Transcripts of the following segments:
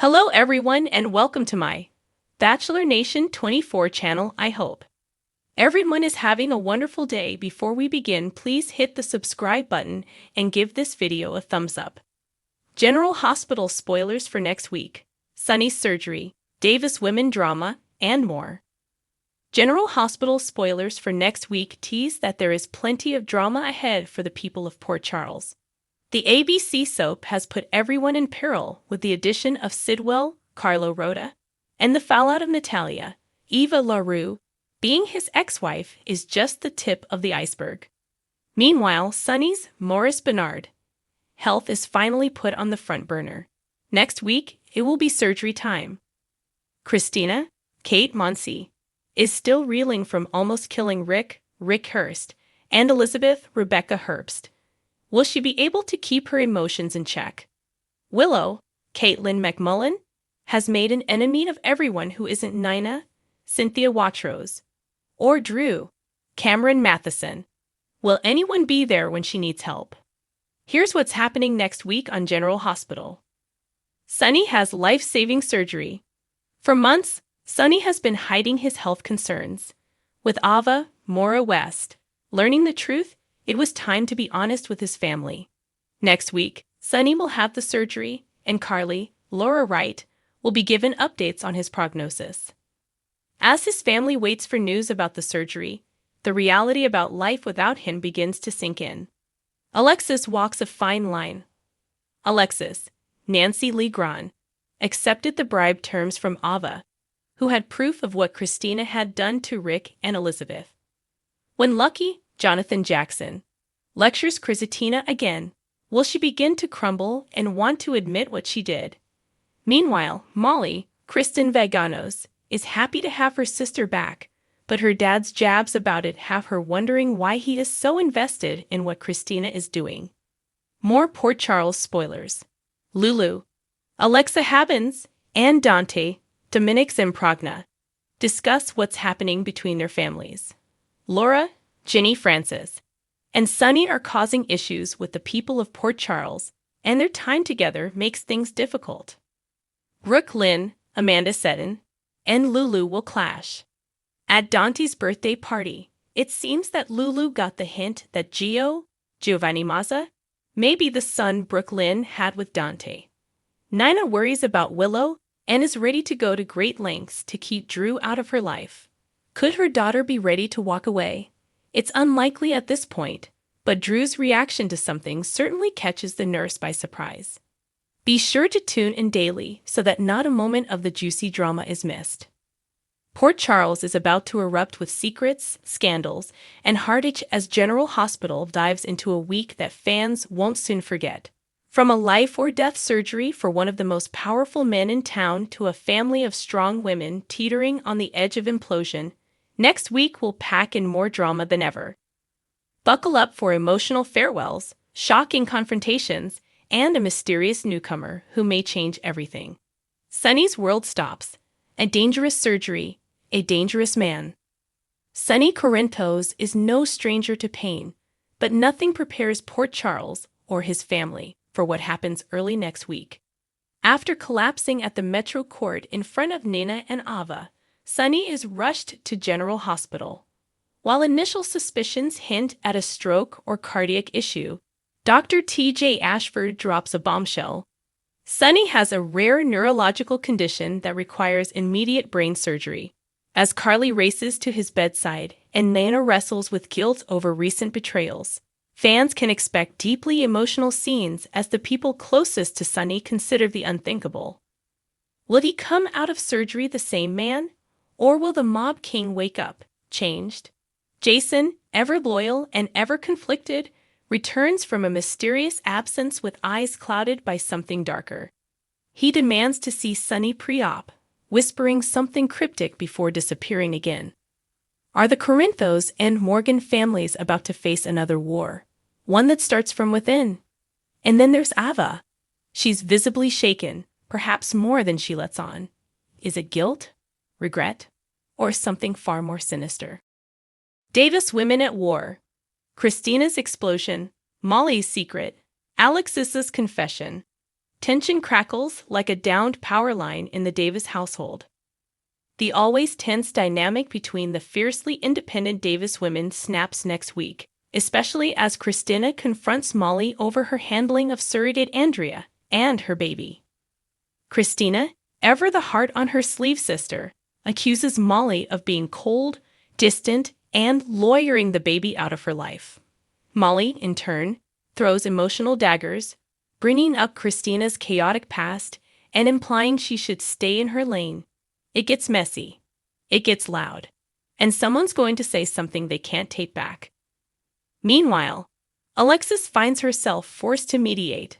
Hello everyone and welcome to my Bachelor Nation 24 channel. I hope everyone is having a wonderful day. Before we begin, please hit the subscribe button and give this video a thumbs up. General Hospital spoilers for next week, Sunny's surgery, Davis women drama, and more. General Hospital spoilers for next week tease that there is plenty of drama ahead for the people of Port Charles. The ABC soap has put everyone in peril with the addition of Sidwell, Carlo Rhoda, and the fallout of Natalia. Eva LaRue, being his ex-wife, is just the tip of the iceberg. Meanwhile, Sunny's Maurice Benard health is finally put on the front burner. Next week, it will be surgery time. Christina, Kate Monsey, is still reeling from almost killing Rick Hurst, and Elizabeth, Rebecca Herbst. Will she be able to keep her emotions in check? Willow, Caitlin McMullen, has made an enemy of everyone who isn't Nina, Cynthia Watrous, or Drew, Cameron Matheson. Will anyone be there when she needs help? Here's what's happening next week on General Hospital. Sunny has life-saving surgery. For months, Sunny has been hiding his health concerns. With Ava Maura West learning the truth, it was time to be honest with his family. Next week, Sunny will have the surgery, and Carly, Laura Wright, will be given updates on his prognosis. As his family waits for news about the surgery, the reality about life without him begins to sink in. Alexis walks a fine line. Alexis, Nancy Lee Grahn, accepted the bribe terms from Ava, who had proof of what Christina had done to Rick and Elizabeth. When Lucky, Jonathan Jackson, lectures Christina again, will she begin to crumble and want to admit what she did? Meanwhile, Molly, Kristen Vaganos, is happy to have her sister back, but her dad's jabs about it have her wondering why he is so invested in what Christina is doing. More Port Charles spoilers. Lulu, Alexa Habens, and Dante, Dominic Zimprogna, discuss what's happening between their families. Laura, Ginny Francis, and Sunny are causing issues with the people of Port Charles, and their time together makes things difficult. Brooke Lynn, Amanda Seddon, and Lulu will clash. At Dante's birthday party, it seems that Lulu got the hint that Giovanni Mazza, may be the son Brooke Lynn had with Dante. Nina worries about Willow and is ready to go to great lengths to keep Drew out of her life. Could her daughter be ready to walk away? It's unlikely at this point, but Drew's reaction to something certainly catches the nurse by surprise. Be sure to tune in daily so that not a moment of the juicy drama is missed. Port Charles is about to erupt with secrets, scandals, and heartache as General Hospital dives into a week that fans won't soon forget. From a life-or-death surgery for one of the most powerful men in town to a family of strong women teetering on the edge of implosion, next week will pack in more drama than ever. Buckle up for emotional farewells, shocking confrontations, and a mysterious newcomer who may change everything. Sunny's world stops. A dangerous surgery, a dangerous man. Sunny Corinthos is no stranger to pain, but nothing prepares Port Charles or his family for what happens early next week. After collapsing at the Metro Court in front of Nina and Ava, Sunny is rushed to General Hospital. While initial suspicions hint at a stroke or cardiac issue, Dr. T.J. Ashford drops a bombshell. Sunny has a rare neurological condition that requires immediate brain surgery. As Carly races to his bedside and Nina wrestles with guilt over recent betrayals, fans can expect deeply emotional scenes as the people closest to Sunny consider the unthinkable. Will he come out of surgery the same man? Or will the mob king wake up, changed? Jason, ever loyal and ever conflicted, returns from a mysterious absence with eyes clouded by something darker. He demands to see Sunny pre-op, whispering something cryptic before disappearing again. Are the Corinthos and Morgan families about to face another war? One that starts from within? And then there's Ava. She's visibly shaken, perhaps more than she lets on. Is it guilt? Regret, or something far more sinister? Davis women at war. Christina's explosion, Molly's secret, Alexis's confession. Tension crackles like a downed power line in the Davis household. The always tense dynamic between the fiercely independent Davis women snaps next week, especially as Christina confronts Molly over her handling of surrogate Andrea and her baby. Christina, ever the heart on her sleeve sister, accuses Molly of being cold, distant, and lawyering the baby out of her life. Molly, in turn, throws emotional daggers, bringing up Christina's chaotic past and implying she should stay in her lane. It gets messy. It gets loud. And someone's going to say something they can't take back. Meanwhile, Alexis finds herself forced to mediate,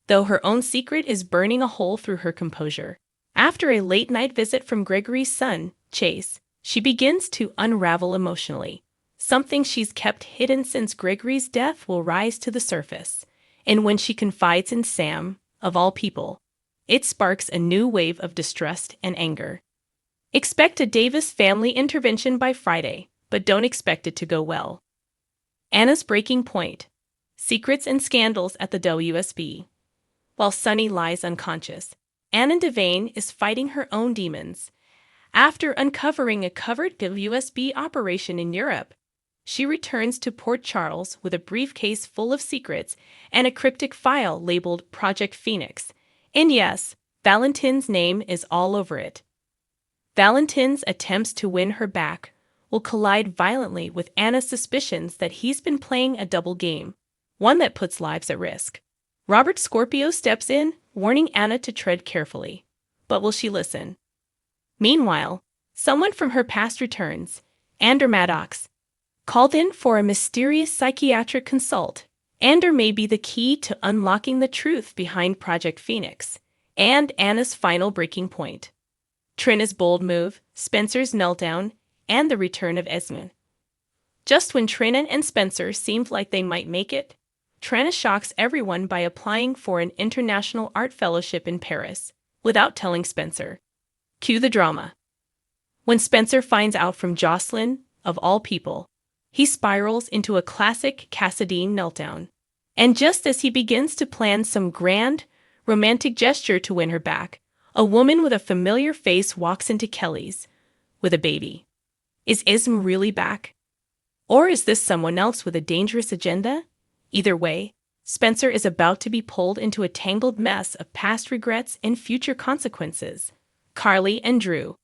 though her own secret is burning a hole through her composure. After a late-night visit from Gregory's son, Chase, she begins to unravel emotionally. Something she's kept hidden since Gregory's death will rise to the surface. And when she confides in Sam, of all people, it sparks a new wave of distrust and anger. Expect a Davis family intervention by Friday, but don't expect it to go well. Anna's breaking point. Secrets and scandals at the WSB. While Sunny lies unconscious, Anna Devane is fighting her own demons. After uncovering a covert WSB operation in Europe, she returns to Port Charles with a briefcase full of secrets and a cryptic file labeled Project Phoenix. And yes, Valentin's name is all over it. Valentin's attempts to win her back will collide violently with Anna's suspicions that he's been playing a double game, one that puts lives at risk. Robert Scorpio steps in, warning Anna to tread carefully. But will she listen? Meanwhile, someone from her past returns, Ander Maddox, called in for a mysterious psychiatric consult. Ander may be the key to unlocking the truth behind Project Phoenix, and Anna's final breaking point. Trina's bold move, Spencer's meltdown, and the return of Esmond. Just when Trina and Spencer seemed like they might make it, Trina shocks everyone by applying for an international art fellowship in Paris, without telling Spencer. Cue the drama. When Spencer finds out from Jocelyn, of all people, he spirals into a classic Cassadine meltdown. And just as he begins to plan some grand, romantic gesture to win her back, a woman with a familiar face walks into Kelly's, with a baby. Is Ism really back? Or is this someone else with a dangerous agenda? Either way, Spencer is about to be pulled into a tangled mess of past regrets and future consequences. Carly and Drew.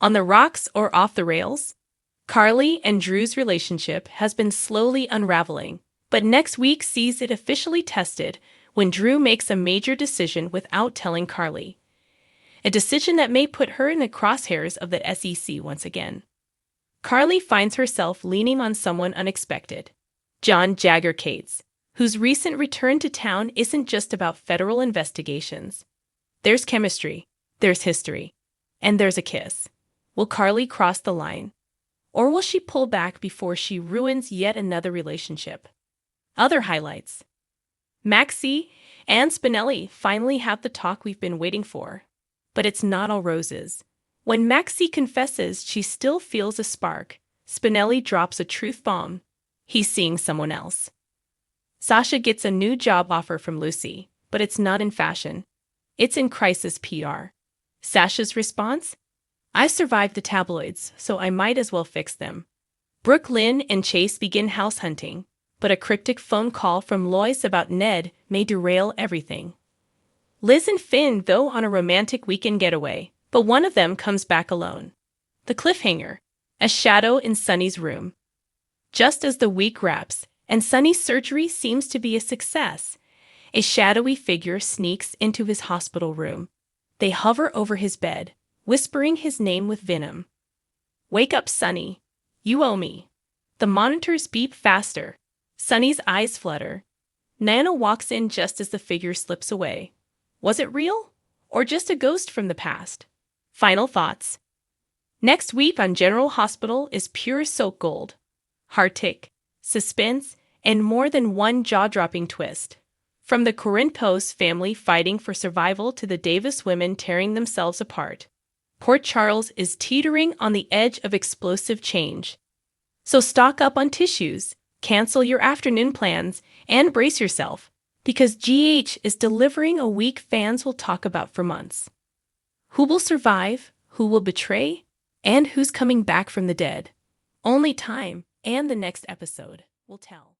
On the rocks or off the rails? Carly and Drew's relationship has been slowly unraveling, but next week sees it officially tested when Drew makes a major decision without telling Carly. A decision that may put her in the crosshairs of the SEC once again. Carly finds herself leaning on someone unexpected, John Jagger Cates, whose recent return to town isn't just about federal investigations. There's chemistry, there's history, and there's a kiss. Will Carly cross the line? Or will she pull back before she ruins yet another relationship? Other highlights. Maxie and Spinelli finally have the talk we've been waiting for. But it's not all roses. When Maxie confesses she still feels a spark, Spinelli drops a truth bomb. He's seeing someone else. Sasha gets a new job offer from Lucy, but it's not in fashion. It's in crisis PR. Sasha's response? I survived the tabloids, so I might as well fix them. Brooke Lynn and Chase begin house hunting, but a cryptic phone call from Lois about Ned may derail everything. Liz and Finn go on a romantic weekend getaway, but one of them comes back alone. The cliffhanger, a shadow in Sunny's room. Just as the week wraps, and Sunny's surgery seems to be a success, a shadowy figure sneaks into his hospital room. They hover over his bed, whispering his name with venom. Wake up, Sunny. You owe me. The monitors beep faster. Sunny's eyes flutter. Nana walks in just as the figure slips away. Was it real? Or just a ghost from the past? Final thoughts. Next week on General Hospital is pure soap gold. Heartache, suspense, and more than one jaw-dropping twist. From the Corinthos family fighting for survival to the Davis women tearing themselves apart, Port Charles is teetering on the edge of explosive change. So stock up on tissues, cancel your afternoon plans, and brace yourself, Because GH is delivering a week fans will talk about for months. Who will survive, who will betray, and who's coming back from the dead? Only time and the next episode will tell.